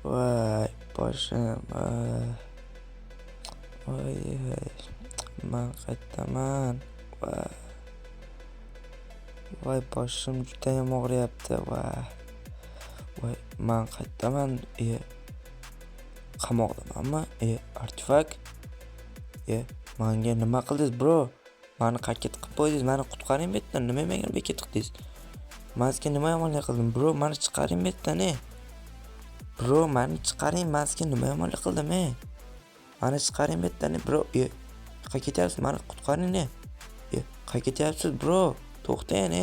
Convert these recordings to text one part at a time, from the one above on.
Voy boshim. Voy, man qaytaman. Voy boshim juda ham og'riyapti. Voy man qaytaman. Qamoqdamanmi? Artifak. Menga nima qildingiz, bro? Meni qayta qilib qo'ydingiz. Meni qutqaring bu yerdan. Nima menga bekka tiqdingiz? Men sizga nima yomonlik qildim, bro? Meni chiqaring bu yerdan, Bro, meni chiqaring. Men sizga nima yomonlik qildim, Meni chiqaring bu yerdan, bro. Qayerga ketyapsiz? Meni qutqaring, Qayerga ketyapsiz, bro? To'xtang,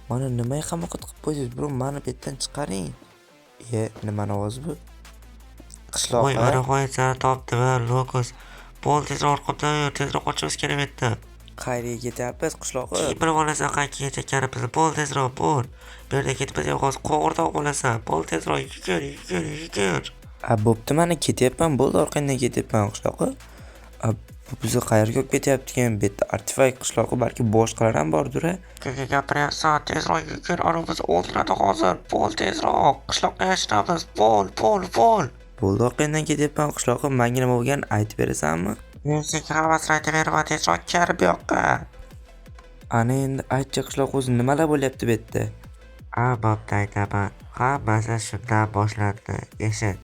Meni nima qamoqqa tiqib qo'ydingiz, bro? Meni bu yerdan chiqaring. Nimani ovozi bu? Qishloq. Voy, ana qo'ysa topdim, Lokus. Bo'l, tezroq orqamdan yur, tezroq qochishimiz kerak bu yerdan. Qayerga ketyapmiz, qishloqqa? Bilib olasan qayerga ketayotganimizni. Bo'l, tezroq, bo'l. Bu yerda ketib biz hozir qo'g'irdoq bo'lasan. Bo'l, tezroq yugur. Bo'pti, mana ketyapman. Bo'ldi, orqangdan ketyapman qishloqqa. Bu bizni qayerga olib ketyapti-ekan? Bu yerda artifak qishloqqa, balki boshqalar ham bordir-a? Gapiryapsan, tezroq yugur, ana bizni o'ldiradi hozir. Bo'l, tezroq. Qishloqqa yashiramiz. Bo'l. Bo'ldi, orqangdan ketyapman qishloqqa. Menga nima bo'lganini aytib berasanmi? Men senga hammasini aytib beraman, tezroq kel bu yoqqa. Ana endi aytchi, qishloq o'zi nimalar bo'lyapti bu yerda? Bo'pti, aytaman. Hammasi shundan boshlandi. Eshit.